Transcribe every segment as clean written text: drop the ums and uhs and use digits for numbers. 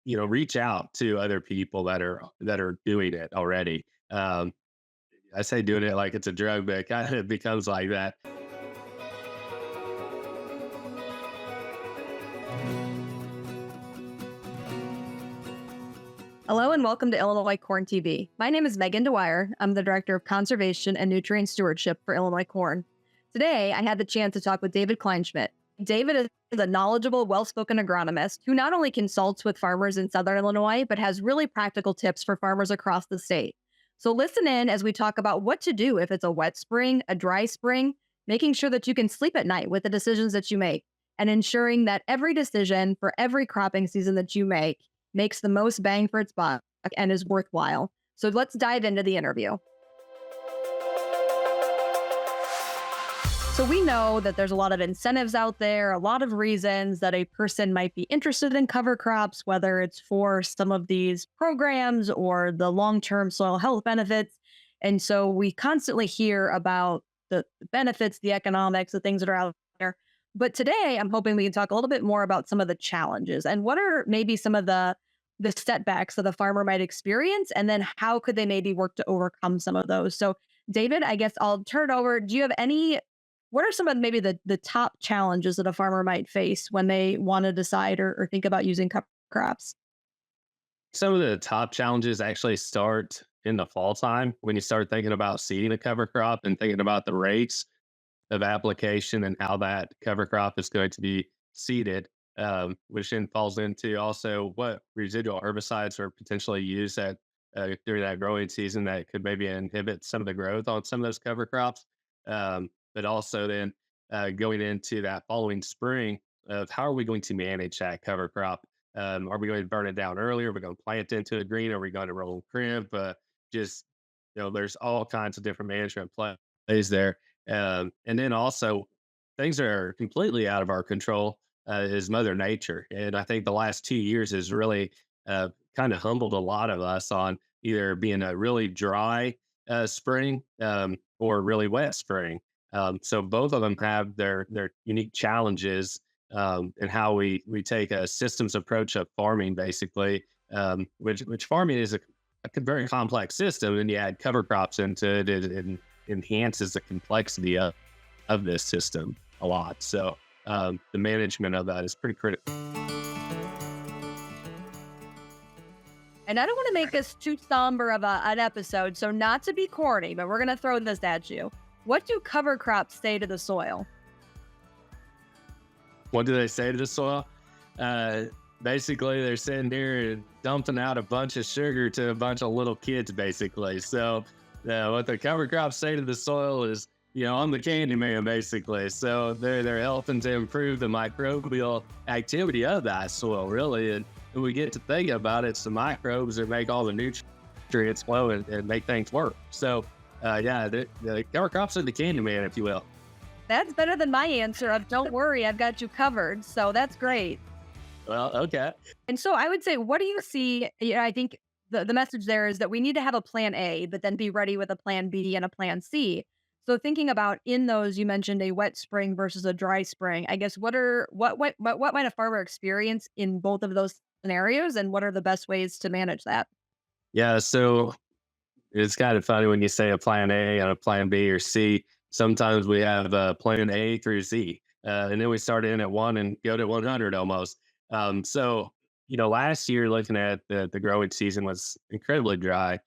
reach out to other people that are doing it already. I say doing it like it's a drug, but it kind of becomes like that. Hello and welcome to Illinois Corn TV. My name is Megan Dwyer. I'm the Director of Conservation and Nutrient Stewardship for Illinois Corn. Today, I had the chance to talk with David Kleinschmidt. David is a knowledgeable, well-spoken agronomist who not only consults with farmers in Southern Illinois, but has really practical tips for farmers across the state. So listen in as we talk about what to do if it's a wet spring, a dry spring, making sure that you can sleep at night with the decisions that you make, and ensuring that every decision for every cropping season that you make makes the most bang for its buck and is worthwhile. So let's dive into the interview. So we know that there's a lot of incentives out there, a lot of reasons that a person might be interested in cover crops, whether it's for some of these programs or the long-term soil health benefits. And so we constantly hear about the benefits, the economics, the things that are out there. But today, I'm hoping we can talk a little bit more about some of the challenges and what are maybe some of the setbacks that the farmer might experience, and then how could they maybe work to overcome some of those. So, David, I guess I'll turn it over. Do you have any? What are some of maybe the top challenges that a farmer might face when they want to decide or think about using cover crops? Some of the top challenges actually start in the fall time when you start thinking about seeding a cover crop and thinking about the rates of application and how that cover crop is going to be seeded, which then falls into also what residual herbicides are potentially used during that growing season that could maybe inhibit some of the growth on some of those cover crops. But also then going into that following spring of how are we going to manage that cover crop? Are we going to burn it down early? Are we going to plant into a green? Are we going to roll crimp? Just, there's all kinds of different management plays there. And then also, things that are completely out of our control is Mother Nature. And I think the last 2 years has really kind of humbled a lot of us on either being a really dry spring or really wet spring. So both of them have their unique challenges in how we take a systems approach of farming, basically, which farming is a very complex system, and you add cover crops into it, it enhances the complexity of this system a lot. So the management of that is pretty critical. And I don't want to make this too somber of an episode, so not to be corny, but we're going to throw this at you. What do cover crops say to the soil? What do they say to the soil? Basically, they're sitting there and dumping out a bunch of sugar to a bunch of little kids, basically. So what the cover crops say to the soil is, I'm the candy man, basically. So they're helping to improve the microbial activity of that soil, really. And when we get to thinking about it, it's the microbes that make all the nutrients flow and make things work. So, the cover crops are the candy man, if you will. That's better than my answer of don't worry, I've got you covered. So that's great. Well, okay. And so I would say, what do you see? I think the message there is that we need to have a plan A, but then be ready with a plan B and a plan C. So thinking about in those, you mentioned a wet spring versus a dry spring. I guess what might a farmer experience in both of those scenarios, and what are the best ways to manage that? Yeah, so it's kind of funny when you say a plan A and a plan B or C. Sometimes we have plan A through Z, and then we start in at 1 and go to 100 almost. So, last year looking at the growing season was incredibly dry.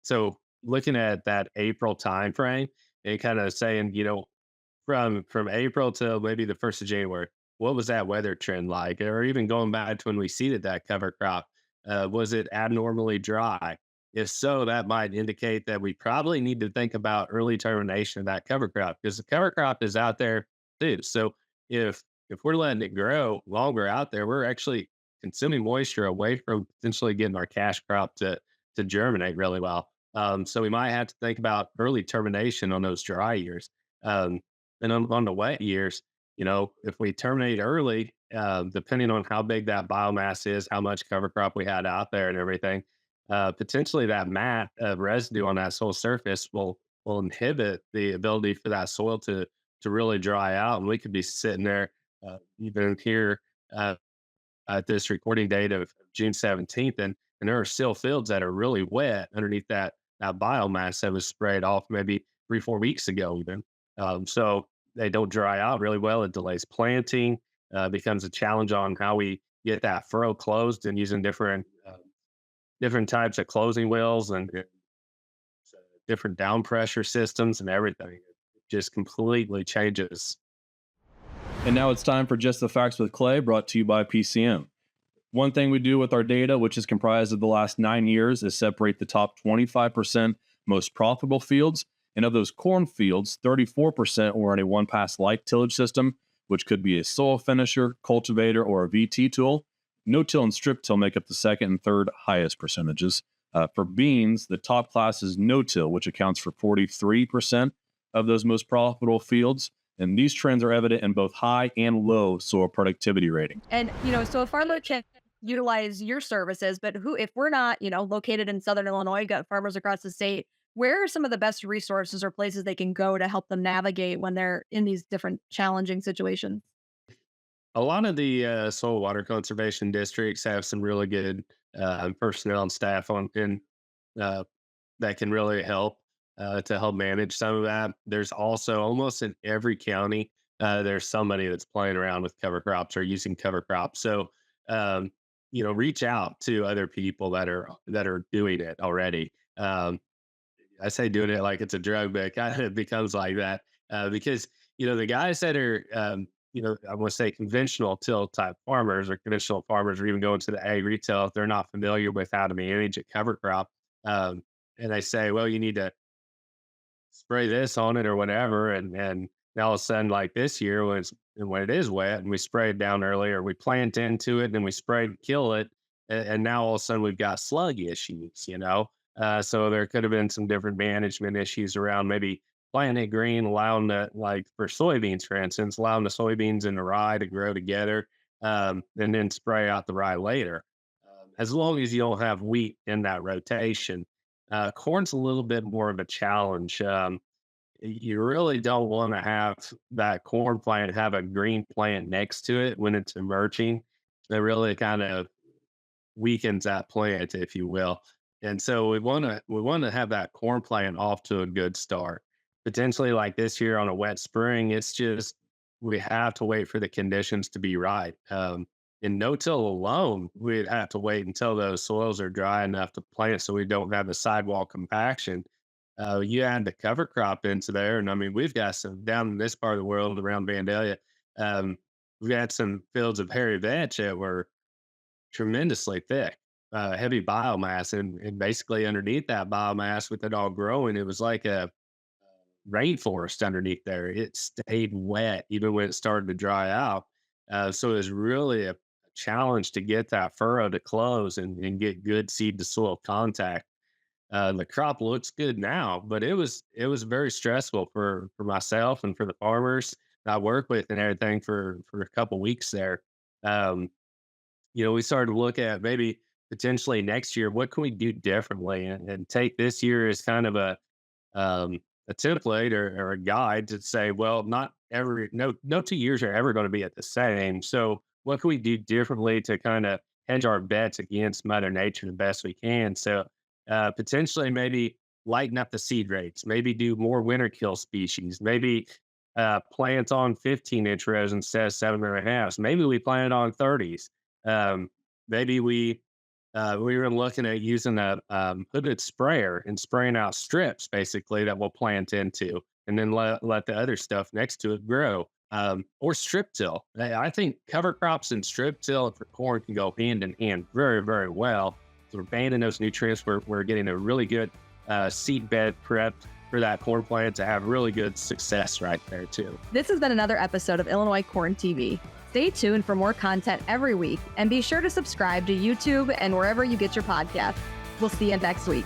So looking at that April timeframe and kind of saying, from April till maybe the 1st of January, what was that weather trend like? Or even going back to when we seeded that cover crop, was it abnormally dry? If so, that might indicate that we probably need to think about early termination of that cover crop because the cover crop is out there too. So if we're letting it grow longer out there, we're actually consuming moisture away from potentially getting our cash crop to germinate really well. So we might have to think about early termination on those dry years. And on the wet years, if we terminate early, depending on how big that biomass is, how much cover crop we had out there and everything, potentially that mat of residue on that soil surface will inhibit the ability for that soil to really dry out. And we could be sitting there even here at this recording date of June 17th, and there are still fields that are really wet underneath that biomass that was sprayed off maybe 3 4 weeks ago even. So they don't dry out really well. It delays planting. Becomes a challenge on how we get that furrow closed and using different types of closing wheels and different down pressure systems and everything. It just completely changes. And now it's time for Just the Facts with Clay, brought to you by PCM. One thing we do with our data, which is comprised of the last 9 years, is separate the top 25% most profitable fields. And of those corn fields, 34% were in a one-pass light tillage system, which could be a soil finisher, cultivator, or a VT tool. No-till and strip-till make up the second and third highest percentages. For beans, the top class is no-till, which accounts for 43% of those most profitable fields. And these trends are evident in both high and low soil productivity ratings. And, so a farmer can utilize your services, but if we're not, located in Southern Illinois, got farmers across the state, where are some of the best resources or places they can go to help them navigate when they're in these different challenging situations? A lot of the soil water conservation districts have some really good personnel and staff uh, that can really help to help manage some of that. There's also almost in every county, there's somebody that's playing around with cover crops or using cover crops. So, um, reach out to other people that are doing it already. I say doing it like it's a drug, but it kind of becomes like that because the guys that are I want to say conventional till type farmers or conventional farmers, or even going to the ag retail if they're not familiar with how to manage a cover crop, um, and they say, well, you need to spray this on it or whatever, and all of a sudden, like this year when it is wet and we spray it down early or we plant into it and then we spray and kill it, and now all of a sudden we've got slug issues. So there could have been some different management issues around maybe planting it green, allowing the like for soybeans, for instance, allowing the soybeans and the rye to grow together, and then spray out the rye later. As long as you don't have wheat in that rotation. Corn's a little bit more of a challenge. You really don't want to have that corn plant have a green plant next to it when it's emerging. That really kind of weakens that plant, if you will. And so we want to have that corn plant off to a good start. Potentially like this year on a wet spring, it's just we have to wait for the conditions to be right. In no-till alone, we'd have to wait until those soils are dry enough to plant so we don't have the sidewall compaction. You add the cover crop into there, and I mean, we've got some down in this part of the world around Vandalia. Um, we've got some fields of hairy vetch that were tremendously thick, heavy biomass, and basically underneath that biomass, with it all growing, it was like a rainforest underneath there. It stayed wet even when it started to dry out. So it was really a challenge to get that furrow to close and get good seed to soil contact. The crop looks good now, but it was very stressful for myself and for the farmers I work with and everything for a couple weeks there. Um, we started to look at maybe potentially next year, what can we do differently and take this year as kind of a template or a guide to say, well, not every no 2 years are ever going to be at the same. So what can we do differently to kind of hedge our bets against Mother Nature the best we can? So potentially maybe lighten up the seed rates, maybe do more winter kill species, maybe plant on 15-inch rows instead of 7.5. Maybe we plant on 30s. Maybe we were looking at using a hooded sprayer and spraying out strips basically that we'll plant into and then let the other stuff next to it grow. Or strip till. I think cover crops and strip till for corn can go hand in hand very, very well. So we're banding those nutrients. We're getting a really good seed bed prepped for that corn plant to have really good success right there too. This has been another episode of Illinois Corn TV. Stay tuned for more content every week and be sure to subscribe to YouTube and wherever you get your podcasts. We'll see you next week.